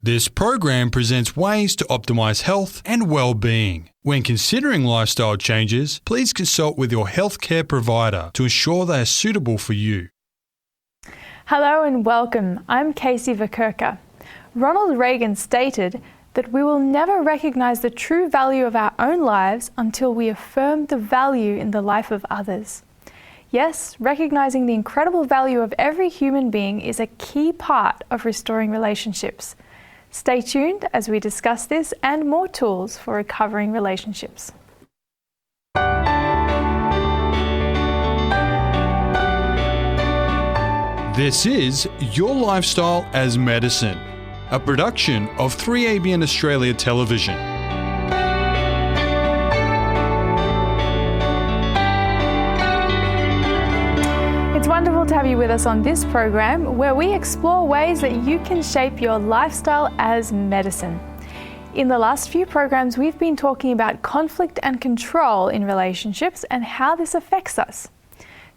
This program presents ways to optimize health and well-being. When considering lifestyle changes, please consult with your healthcare provider to ensure they are suitable for you. Hello and welcome. I'm Kaysie Vokurka. Ronald Reagan stated that we will never recognize the true value of our own lives until we affirm the value in the life of others. Yes, recognizing the incredible value of every human being is a key part of restoring relationships. Stay tuned as we discuss this and more tools for recovering relationships. This is Your Lifestyle as Medicine, a production of 3ABN Australia Television. It's wonderful to have you with us on this program where we explore ways that you can shape your lifestyle as medicine. In the last few programs, we've been talking about conflict and control in relationships and how this affects us.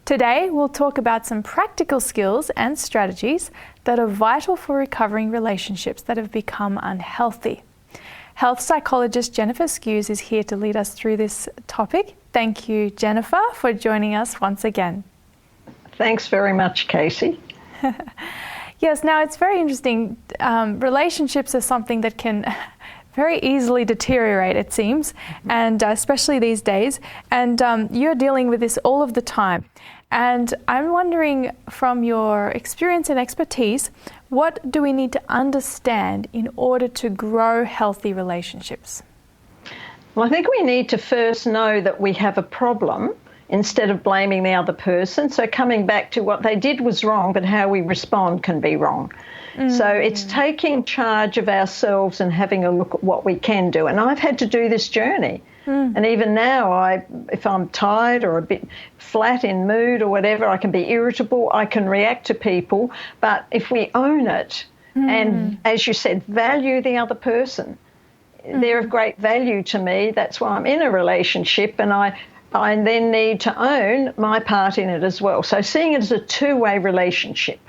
Today, we'll talk about some practical skills and strategies that are vital for recovering relationships that have become unhealthy. Health psychologist Jenifer Skues is here to lead us through this topic. Thank you, Jenifer, for joining us once again. Thanks very much, Kaysie. Yes, now it's very interesting. Relationships are something that can very easily deteriorate, it seems, and especially these days. And you're dealing with this all of the time. And I'm wondering, from your experience and expertise, what do we need to understand in order to grow healthy relationships? Well, I think we need to first know that we have a problem instead of blaming the other person. So coming back to what they did was wrong, but how we respond can be wrong. So it's taking charge of ourselves and having a look at what we can do. And I've had to do this journey. And even now, if I'm tired or a bit flat in mood or whatever, I can be irritable, I can react to people. But if we own it and, as you said, value the other person, they're of great value to me. That's why I'm in a relationship, and I then need to own my part in it as well. So seeing it as a two-way relationship.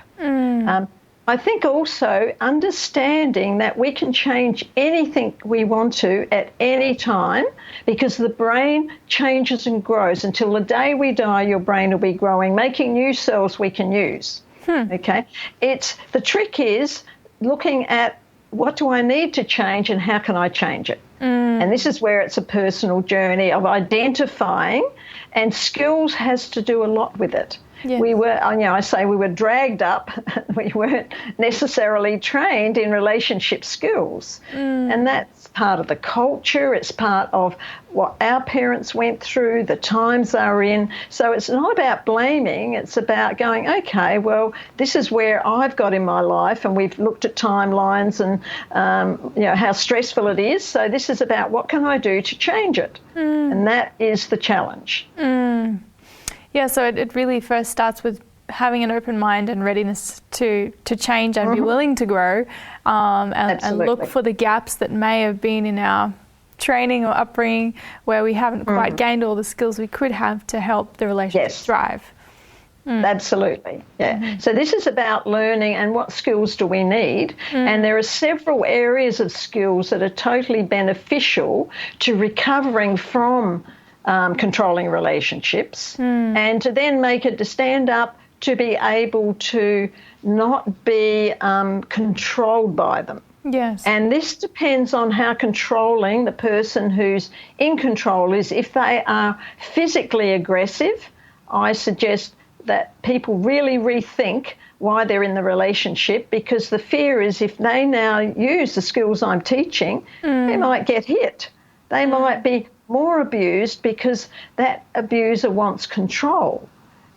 I think also understanding that we can change anything we want to at any time, because the brain changes and grows. Until the day we die, your brain will be growing, making new cells we can use. Okay? The trick is looking at what do I need to change and how can I change it? And this is where it's a personal journey of identifying, and skills has to do a lot with it. Yes. We were, I say we were dragged up. We weren't necessarily trained in relationship skills. And that's part of the culture. It's part of what our parents went through, the times they were in. So it's not about blaming. It's about going, okay, well, this is where I've got in my life, and we've looked at timelines and, how stressful it is. So this is about what can I do to change it? And that is the challenge. Yeah, so it really first starts with having an open mind and readiness to change and be willing to grow, and look for the gaps that may have been in our training or upbringing where we haven't quite gained all the skills we could have to help the relationship thrive. Absolutely, yeah. So this is about learning and what skills do we need, and there are several areas of skills that are totally beneficial to recovering from controlling relationships, and to then make it to stand up to be able to not be controlled by them. Yes. And this depends on how controlling the person who's in control is. If they are physically aggressive, I suggest that people really rethink why they're in the relationship, because the fear is if they now use the skills I'm teaching, they might get hit. They might be more abused because that abuser wants control.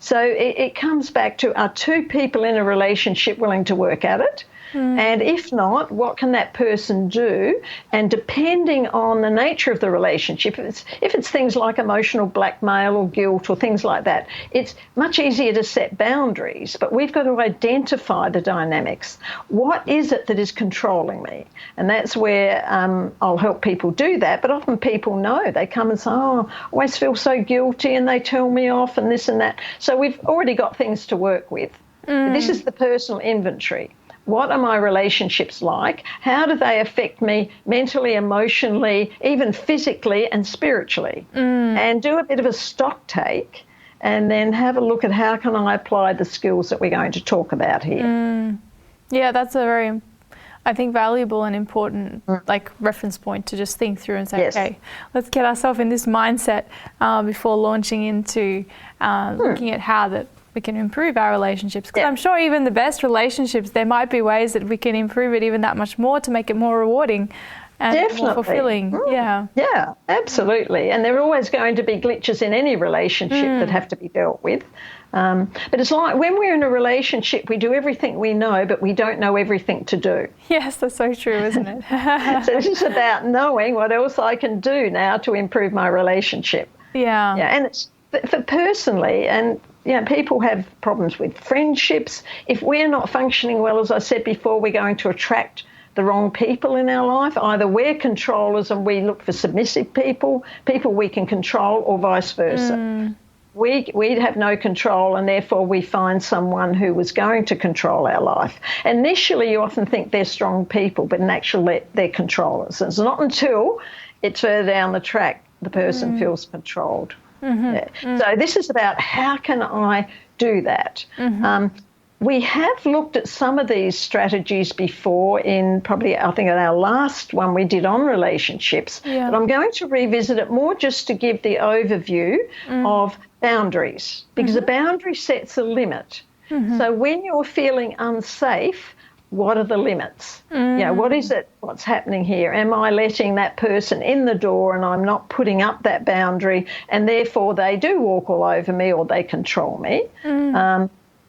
So it comes back to, are two people in a relationship willing to work at it? And if not, what can that person do? And depending on the nature of the relationship, if it's things like emotional blackmail or guilt or things like that, it's much easier to set boundaries. But we've got to identify the dynamics. What is it that is controlling me? And that's where I'll help people do that. But often people know. They come and say, oh, I always feel so guilty, and they tell me off and this and that. So we've already got things to work with. This is the personal inventory. what are my relationships like? How do they affect me mentally, emotionally, even physically and spiritually? And do a bit of a stock take, and then have a look at how can I apply the skills that we're going to talk about here. Yeah, that's a very, I think, valuable and important reference point to just think through and say, okay, let's get ourselves in this mindset before launching into looking at how that we can improve our relationships. Because I'm sure even the best relationships, there might be ways that we can improve it even that much more to make it more rewarding and more fulfilling. Yeah, absolutely. And there are always going to be glitches in any relationship that have to be dealt with. But it's like when we're in a relationship, we do everything we know, but we don't know everything to do. Yes, that's so true, isn't it? So this is about knowing what else I can do now to improve my relationship. Yeah. And it's for personally, and people have problems with friendships. If we're not functioning well, as I said before, we're going to attract the wrong people in our life. Either we're controllers and we look for submissive people we can control, or vice versa. We have no control, and therefore we find someone who was going to control our life. Initially, you often think they're strong people, but in actuality, they're controllers. It's not until it's further down the track the person feels controlled. So this is about how can I do that? We have looked at some of these strategies before in probably, I think, in our last one we did on relationships. But I'm going to revisit it more just to give the overview of boundaries, because a boundary sets a limit. So when you're feeling unsafe, what are the limits? What is it? What's happening here? Am I letting that person in the door and I'm not putting up that boundary, and therefore they do walk all over me or they control me?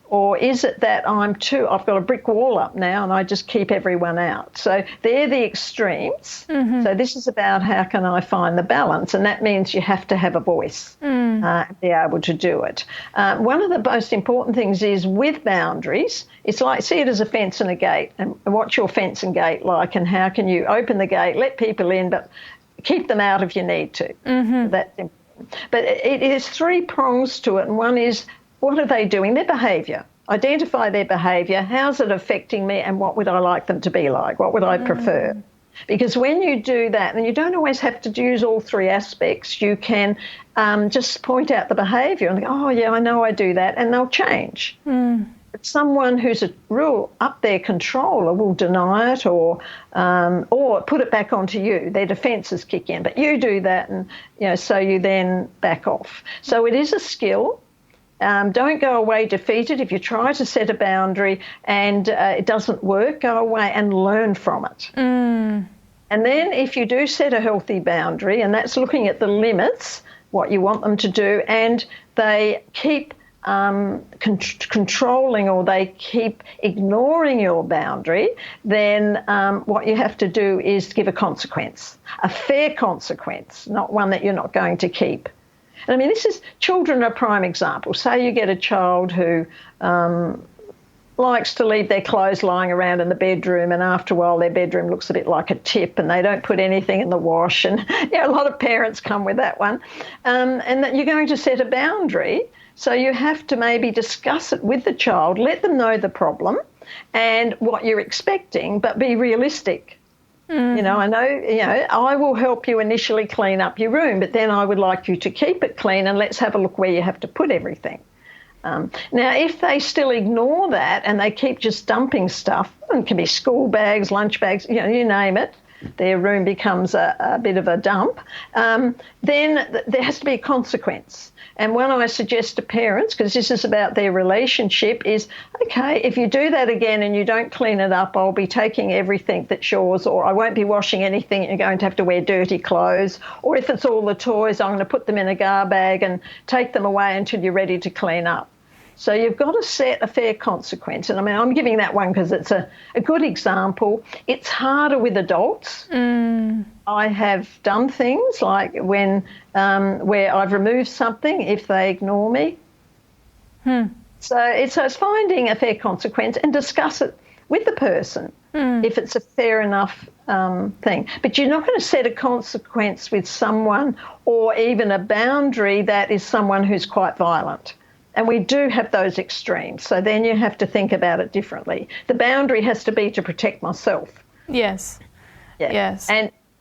Or is it that I've got a brick wall up now and I just keep everyone out? So they're the extremes. So this is about how can I find the balance, and that means you have to have a voice and be able to do it. One of the most important things is with boundaries, it's like, see it as a fence and a gate, and what's your fence and gate like, and how can you open the gate, let people in, but keep them out if you need to. That's important. But it is three prongs to it, and one is, what are they doing? Their behaviour. Identify their behaviour. How's it affecting me, and what would I like them to be like? What would I prefer? Because when you do that, and you don't always have to use all three aspects, you can just point out the behaviour and go, oh, yeah, I know I do that, and they'll change. But someone who's a real up there controller will deny it or put it back onto you. Their defences kick in. But you do that, and so you then back off. So it is a skill. Don't go away defeated. If you try to set a boundary and it doesn't work, go away and learn from it. And then if you do set a healthy boundary, and that's looking at the limits, what you want them to do, and they keep controlling or they keep ignoring your boundary, then what you have to do is give a consequence, a fair consequence, not one that you're not going to keep. And I mean, children are a prime example. Say you get a child who likes to leave their clothes lying around in the bedroom, and after a while their bedroom looks a bit like a tip and they don't put anything in the wash. And a lot of parents come with that one. And that you're going to set a boundary. So you have to maybe discuss it with the child, let them know the problem and what you're expecting, but be realistic. I know, I will help you initially clean up your room, but then I would like you to keep it clean, and let's have a look where you have to put everything. Now, if they still ignore that and they keep just dumping stuff, it can be school bags, lunch bags, you name it, their room becomes a bit of a dump, then there has to be a consequence. And what I suggest to parents, because this is about their relationship, is, okay, if you do that again and you don't clean it up, I'll be taking everything that's yours, or I won't be washing anything, you're going to have to wear dirty clothes. Or if it's all the toys, I'm going to put them in a gar bag and take them away until you're ready to clean up. So you've got to set a fair consequence. And I mean, I'm giving that one because it's a good example. It's harder with adults. I have done things like when where I've removed something if they ignore me. So it's finding a fair consequence and discuss it with the person if it's a fair enough thing. But you're not going to set a consequence with someone or even a boundary that is someone who's quite violent. And we do have those extremes. So then you have to think about it differently. The boundary has to be to protect myself. Yes. Yeah. Yes.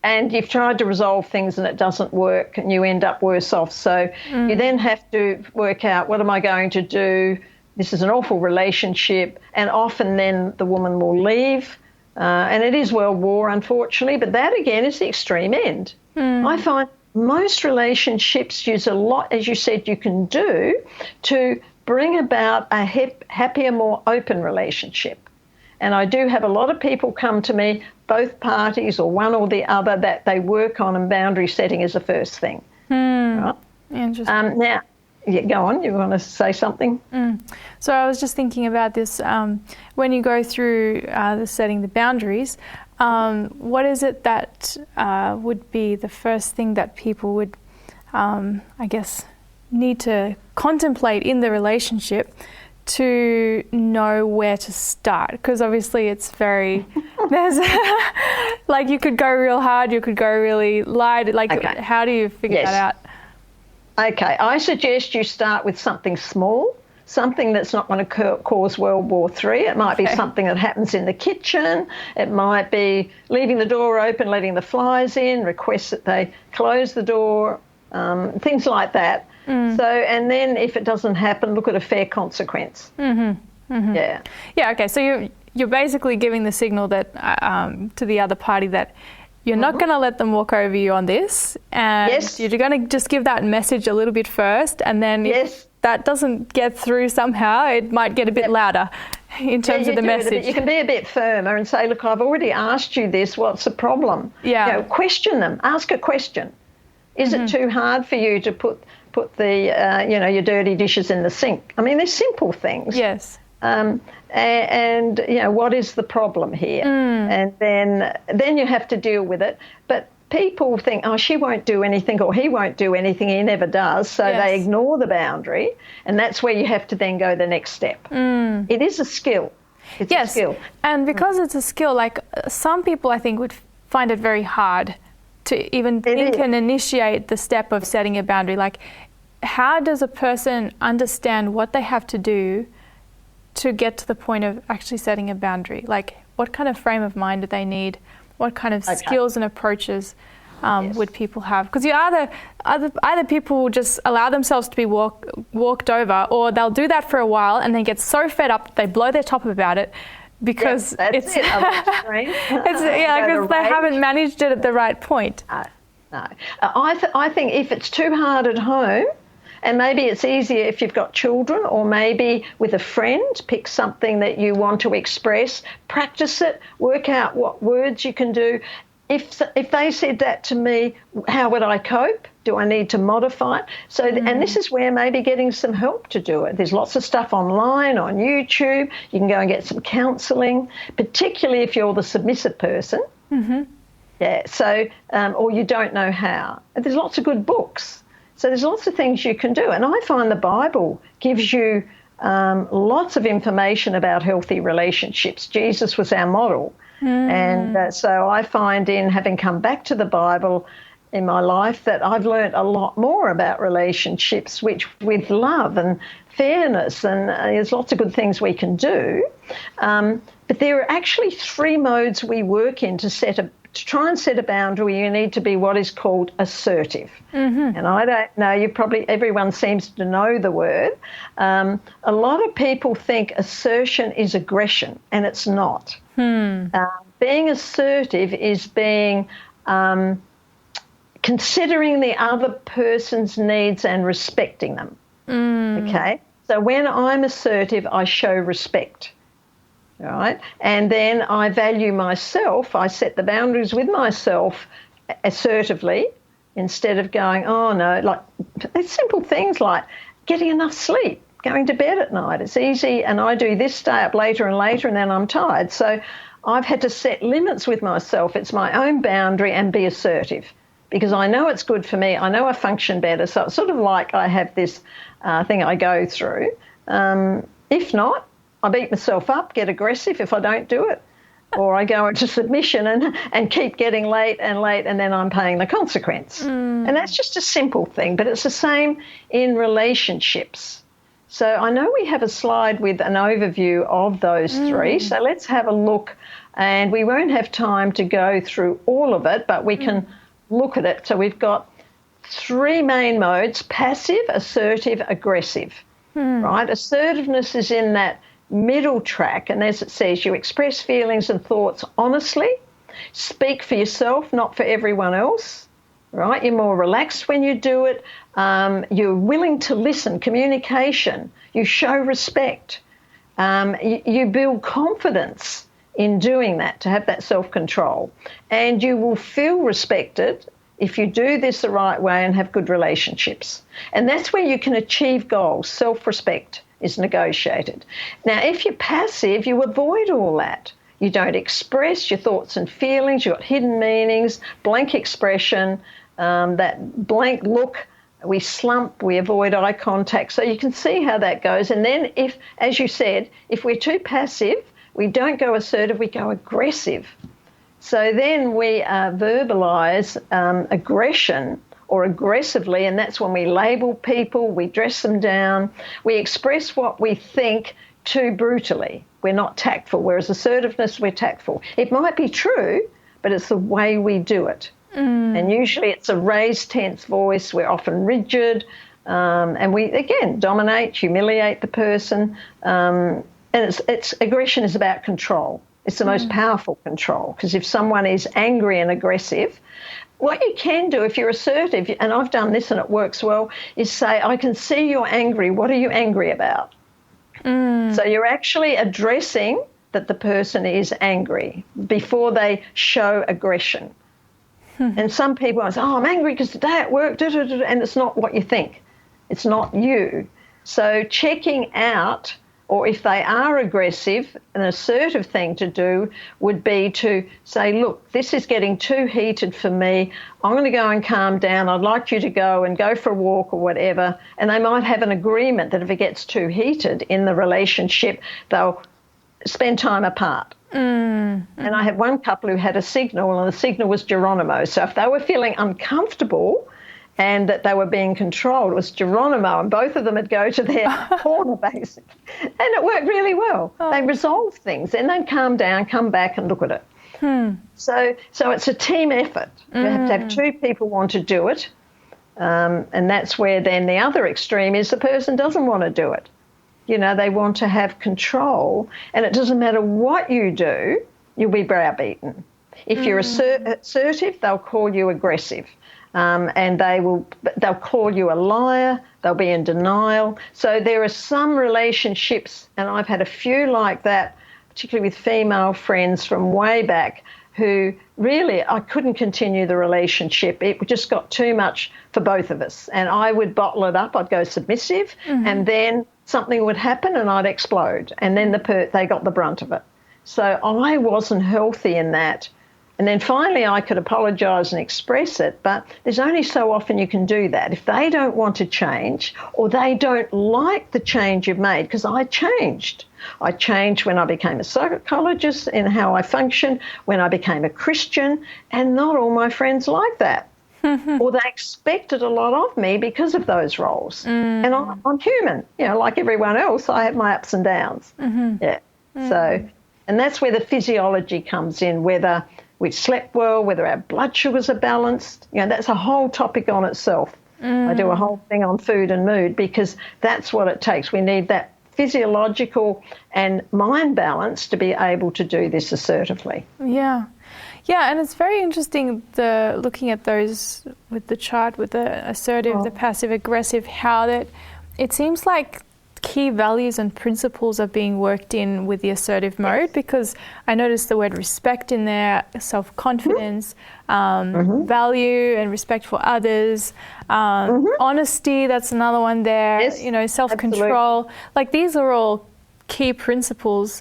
And you've tried to resolve things and it doesn't work and you end up worse off. So you then have to work out, what am I going to do? This is an awful relationship. And often then the woman will leave. And it is World War, unfortunately. But that, again, is the extreme end. I find most relationships use a lot, as you said, you can do to bring about a happier, more open relationship. And I do have a lot of people come to me, both parties or one or the other, that they work on, and boundary setting is the first thing. Right? Interesting. Now, yeah, go on. You want to say something? So I was just thinking about this. When you go through the setting the boundaries, what is it that would be the first thing that people would, I guess, need to contemplate in the relationship to know where to start? Because obviously it's very, there's like you could go real hard, you could go really light. Like, okay. How do you figure that out? Okay, I suggest you start with something small, something that's not going to cause World War III. It might be something that happens in the kitchen. It might be leaving the door open, letting the flies in, request that they close the door, things like that. So, and then if it doesn't happen, look at a fair consequence. Yeah. Yeah, okay, so you're basically giving the signal that to the other party that you're not going to let them walk over you on this, and you're going to just give that message a little bit first, and then if that doesn't get through somehow, it might get a bit louder in terms of the message. You can be a bit firmer and say, look, I've already asked you this, what's the problem? Yeah. Question them, ask a question. Is it too hard for you to put the, your dirty dishes in the sink? I mean, they're simple things. Yes. And what is the problem here? And then you have to deal with it. But people think, oh, she won't do anything or he won't do anything. He never does. So they ignore the boundary. And that's where you have to then go the next step. It is a skill. It's a skill. And because it's a skill, like some people I think would find it very hard to even think and initiate the step of setting a boundary. Like, how does a person understand what they have to do to get to the point of actually setting a boundary? Like, what kind of frame of mind do they need? What kind of skills and approaches would people have? Because either people will just allow themselves to be walked over, or they'll do that for a while and then get so fed up they blow their top about it because because they haven't managed it at the right point. No. I think if it's too hard at home, and maybe it's easier if you've got children, or maybe with a friend, pick something that you want to express, practice it, work out what words you can do. If they said that to me, how would I cope? Do I need to modify it? So, and this is where maybe getting some help to do it. There's lots of stuff online, on YouTube. You can go and get some counselling, particularly if you're the submissive person. Yeah. So, or you don't know how. There's lots of good books. So there's lots of things you can do. And I find the Bible gives you lots of information about healthy relationships. Jesus was our model. And so I find in having come back to the Bible in my life that I've learnt a lot more about relationships, which with love and fairness, and there's lots of good things we can do. But there are actually 3 modes we work in to try and set a boundary. You need to be what is called assertive. And I don't know, everyone seems to know the word. A lot of people think assertion is aggression, and it's not. Being assertive is being considering the other person's needs and respecting them. Okay? So when I'm assertive, I show respect. Right? And then I value myself. I set the boundaries with myself assertively instead of going, oh, no, like it's simple things like getting enough sleep, going to bed at night. It's easy, and I do this, stay up later and later, and then I'm tired. So I've had to set limits with myself. It's my own boundary, and be assertive because I know it's good for me. I know I function better. So it's sort of like I have this thing I go through. If not, I beat myself up, get aggressive if I don't do it, or I go into submission and keep getting late, and then I'm paying the consequence. And that's just a simple thing, but it's the same in relationships. So I know we have a slide with an overview of those three, so let's have a look, and we won't have time to go through all of it, but we can look at it. So we've got three main modes: passive, assertive, aggressive, right? Assertiveness is in that middle track, and as it says, you express feelings and thoughts honestly, speak for yourself, not for everyone else, right? You're more relaxed when you do it. You're willing to listen, communication. You show respect. You build confidence in doing that, to have that self-control. And you will feel respected if you do this the right way and have good relationships. And that's where you can achieve goals. Self-respect is negotiated. Now, if you're passive, you avoid all that. You don't express your thoughts and feelings. You've got hidden meanings, blank expression, that blank look. We slump, we avoid eye contact. So you can see how that goes. And then if, as you said, if we're too passive, we don't go assertive, we go aggressive. So then we verbalise aggression or aggressively, and that's when we label people, we dress them down, we express what we think too brutally. We're not tactful, whereas assertiveness, we're tactful. It might be true, but it's the way we do it. And usually it's a raised, tense voice. We're often rigid, and we, again, dominate, humiliate the person. And it's aggression is about control. It's the most powerful control, because if someone is angry and aggressive, what you can do if you're assertive, and I've done this and it works well, is say, I can see you're angry. What are you angry about? So you're actually addressing that the person is angry before they show aggression. And some people say, I'm angry because today at work, and it's not what you think. It's not you. So checking out, or if they are aggressive, an assertive thing to do would be to say, look, this is getting too heated for me. I'm going to go and calm down. I'd like you to go for a walk or whatever. And they might have an agreement that if it gets too heated in the relationship, they'll spend time apart. And I had one couple who had a signal, and the signal was Geronimo. So if they were feeling uncomfortable and that they were being controlled, it was Geronimo, and both of them would go to their corner, basically. And it worked really well. They resolved things, and they'd calm down, come back and look at it. So it's a team effort. You have to have two people want to do it, and that's where then the other extreme is the person doesn't want to do it. You know, they want to have control, and it doesn't matter what you do, you'll be browbeaten. If you're assertive, they'll call you aggressive, and they'll call you a liar, they'll be in denial. So there are some relationships, and I've had a few like that, particularly with female friends from way back, who really, I couldn't continue the relationship. It just got too much for both of us, and I would bottle it up. I'd go submissive, and then something would happen and I'd explode, and then they got the brunt of it. So I wasn't healthy in that. And then finally I could apologise and express it, but there's only so often you can do that. If they don't want to change, or they don't like the change you've made, because I changed. I changed when I became a psychologist in how I function, when I became a Christian, and not all my friends like that. Or they expected a lot of me because of those roles. And I'm human, you know, like everyone else. I have my ups and downs. So, and that's where the physiology comes in, whether we slept well, whether our blood sugars are balanced. You know, that's a whole topic on itself. I do a whole thing on food and mood, because that's what it takes. We need that physiological and mind balance to be able to do this assertively. Yeah, and it's very interesting looking at those with the chart, with the assertive, the passive, aggressive, how that it seems like key values and principles are being worked in with the assertive mode, because I noticed the word respect in there, self-confidence, value and respect for others, honesty, that's another one there, you know, self-control. Like these are all key principles,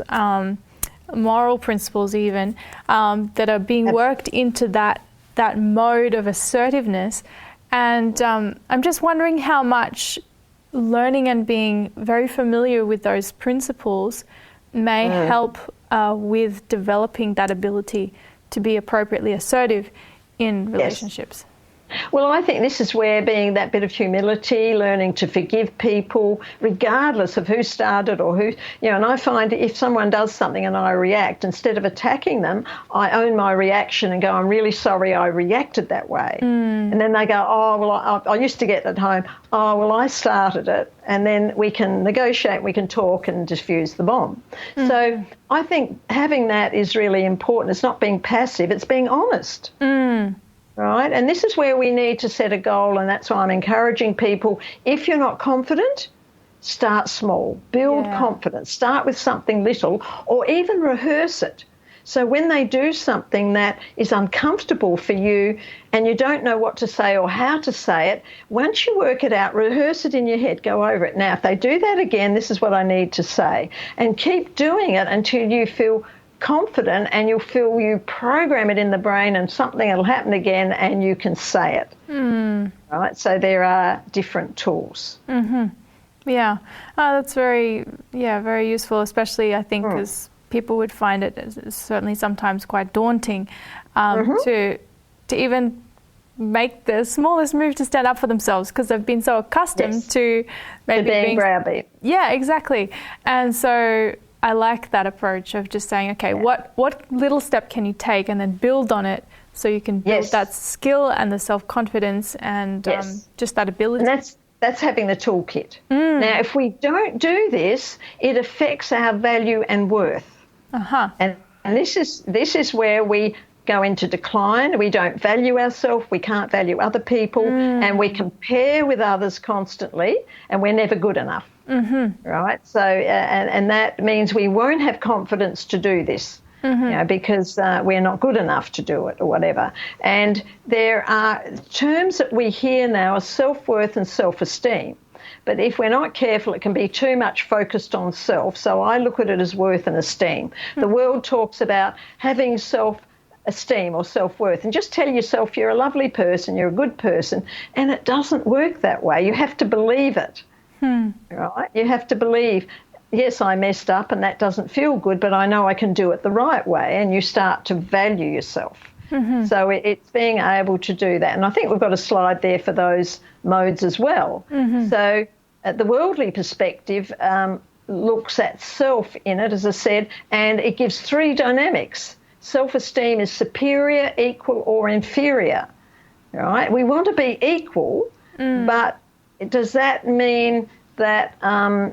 moral principles even, that are being worked into that mode of assertiveness. And I'm just wondering how much learning and being very familiar with those principles may help with developing that ability to be appropriately assertive in relationships. Well, I think this is where being that bit of humility, learning to forgive people, regardless of who started or who, and I find if someone does something and I react, instead of attacking them, I own my reaction and go, I'm really sorry I reacted that way. And then they go, oh, well, I used to get at home, oh, well, I started it. And then we can negotiate, we can talk and diffuse the bomb. So I think having that is really important. It's not being passive, it's being honest. Right? And this is where we need to set a goal, and that's why I'm encouraging people, if you're not confident, start small. Build confidence. Start with something little, or even rehearse it. So when they do something that is uncomfortable for you and you don't know what to say or how to say it, once you work it out, rehearse it in your head, go over it. Now, if they do that again, this is what I need to say. And keep doing it until you feel confident, and you'll feel you program it in the brain and something will happen again and you can say it. Right? So there are different tools. Yeah, that's very useful, especially I think because people would find it certainly sometimes quite daunting to even make the smallest move to stand up for themselves, because they've been so accustomed to maybe being browbeat. Yeah, exactly. And so I like that approach of just saying, okay, what little step can you take, and then build on it so you can build that skill and the self-confidence and just that ability. And that's having the toolkit. Now, if we don't do this, it affects our value and worth. And this is where we go into decline. We don't value ourselves, we can't value other people, and we compare with others constantly, and we're never good enough. Right? So, and that means we won't have confidence to do this, because we're not good enough to do it or whatever. And there are terms that we hear now are self-worth and self-esteem. But if we're not careful, it can be too much focused on self. So I look at it as worth and esteem. The world talks about having self-esteem or self-worth, and just tell yourself you're a lovely person, you're a good person, and it doesn't work that way. You have to believe it. Right? You have to believe, yes, I messed up and that doesn't feel good, but I know I can do it the right way, and you start to value yourself. So it's being able to do that. And I think we've got a slide there for those modes as well. So the worldly perspective looks at self in it, as I said, and it gives three dynamics. Self-esteem is superior, equal, or inferior. Right? We want to be equal, but does that mean that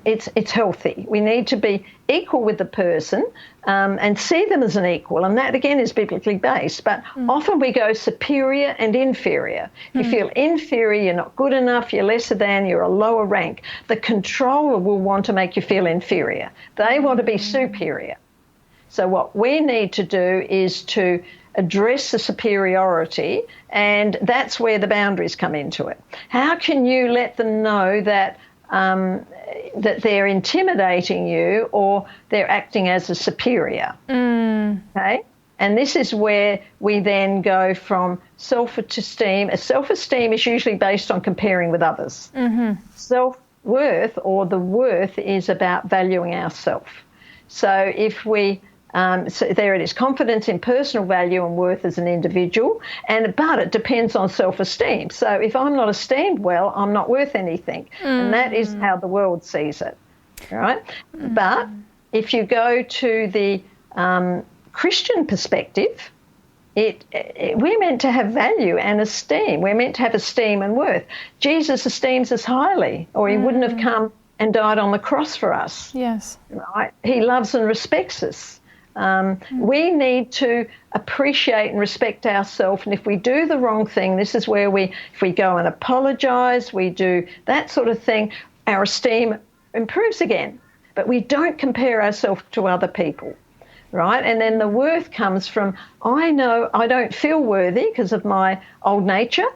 it's healthy? We need to be equal with the person and see them as an equal, and that again is biblically based. But often we go superior and inferior. If you feel inferior, you're not good enough, you're lesser than, you're a lower rank, the controller will want to make you feel inferior. They want to be superior. So what we need to do is to address the superiority, and that's where the boundaries come into it. How can you let them know that that they're intimidating you or they're acting as a superior? Okay? And this is where we then go from self-esteem. Self-esteem is usually based on comparing with others. Self-worth, or the worth, is about valuing ourselves. So if we so there it is, confidence in personal value and worth as an individual, but it depends on self-esteem. So if I'm not esteemed well, I'm not worth anything. And that is how the world sees it, right? But if you go to the Christian perspective, we're meant to have value and esteem. We're meant to have esteem and worth. Jesus esteems us highly, or he wouldn't have come and died on the cross for us. Yes. Right? He loves and respects us. We need to appreciate and respect ourselves, and if we do the wrong thing, this is where if we go and apologise, we do that sort of thing, our esteem improves again. But we don't compare ourselves to other people, right? And then the worth comes from, I know I don't feel worthy because of my old nature.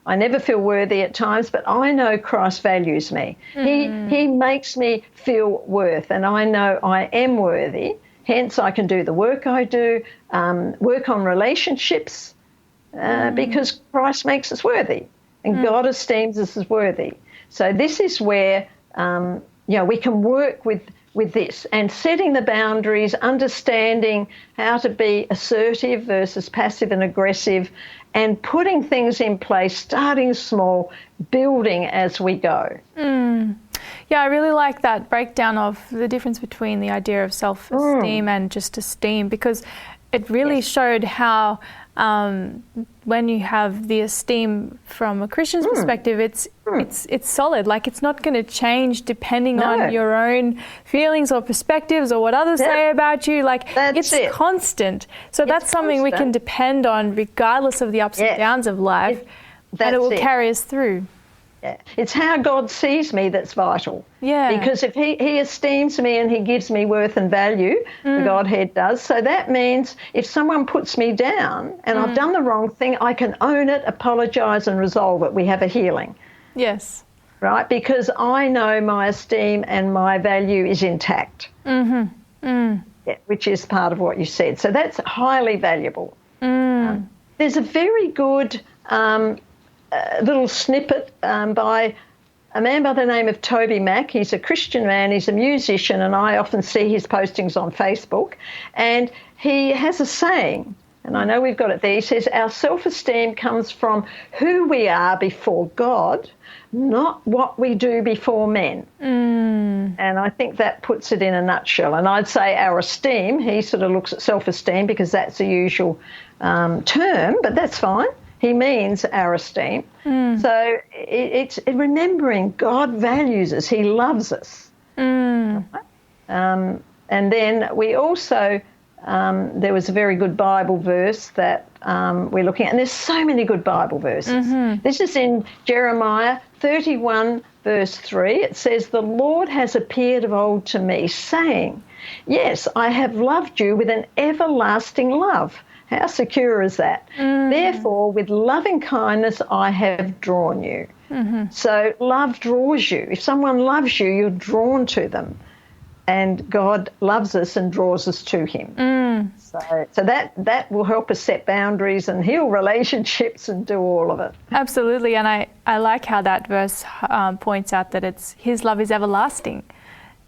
I never feel worthy at times, but I know Christ values me. He makes me feel worth, and I know I am worthy. Hence, I can do the work I do, work on relationships, because Christ makes us worthy, and God esteems us as worthy. So this is where we can work with with this and setting the boundaries, understanding how to be assertive versus passive and aggressive, and putting things in place, starting small, building as we go. Yeah, I really like that breakdown of the difference between the idea of self-esteem and just esteem, because it really showed how when you have the esteem from a Christian's perspective, it's solid. Like, it's not going to change depending on your own feelings or perspectives or what others say about you. Like, it's constant. So that's something we can depend on regardless of the ups and downs of life, and it will carry us through. Yeah. It's how God sees me that's vital. Yeah. Because if he esteems me and he gives me worth and value, the Godhead does, so that means if someone puts me down and I've done the wrong thing, I can own it, apologise and resolve it. We have a healing. Yes. Right? Because I know my esteem and my value is intact, which is part of what you said. So that's highly valuable. There's a very good little snippet by a man by the name of Toby Mack. He's a Christian man, he's a musician, and I often see his postings on Facebook. And he has a saying, and I know we've got it there. He says, our self-esteem comes from who we are before God, not what we do before men. And I think that puts it in a nutshell. And I'd say our esteem, he sort of looks at self-esteem because that's the usual term, but that's fine. He means our esteem. So it's remembering God values us. He loves us. And then we also, there was a very good Bible verse that we're looking at. And there's so many good Bible verses. This is in Jeremiah 31, verse 3. It says, the Lord has appeared of old to me, saying, yes, I have loved you with an everlasting love. How secure is that? Therefore, with loving kindness, I have drawn you. So love draws you. If someone loves you, you're drawn to them. And God loves us and draws us to him. So that will help us set boundaries and heal relationships and do all of it. Absolutely. And I like how that verse points out that his love is everlasting.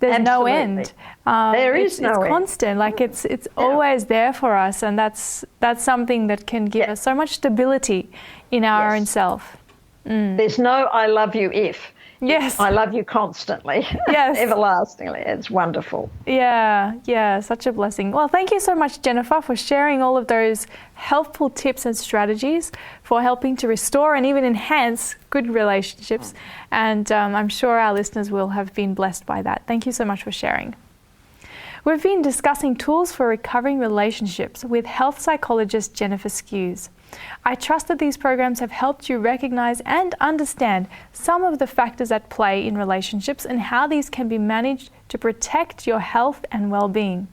There's no end. There is no end. It's constant. Like, it's always there for us, and that's something that can give us so much stability in our own self. There's no I love you if. Yes. I love you constantly. Yes. Everlastingly. It's wonderful. Yeah, such a blessing. Well, thank you so much, Jenifer, for sharing all of those helpful tips and strategies for helping to restore and even enhance good relationships. And I'm sure our listeners will have been blessed by that. Thank you so much for sharing. We've been discussing tools for recovering relationships with health psychologist Jenifer Skues. I trust that these programs have helped you recognize and understand some of the factors at play in relationships and how these can be managed to protect your health and well-being.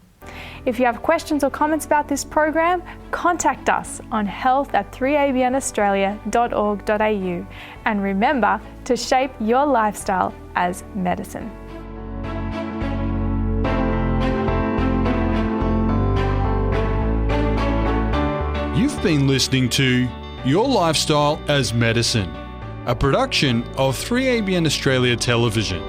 If you have questions or comments about this program, contact us on health@3abnaustralia.org.au, and remember to shape your lifestyle as medicine. You've been listening to Your Lifestyle as Medicine, a production of 3ABN Australia Television.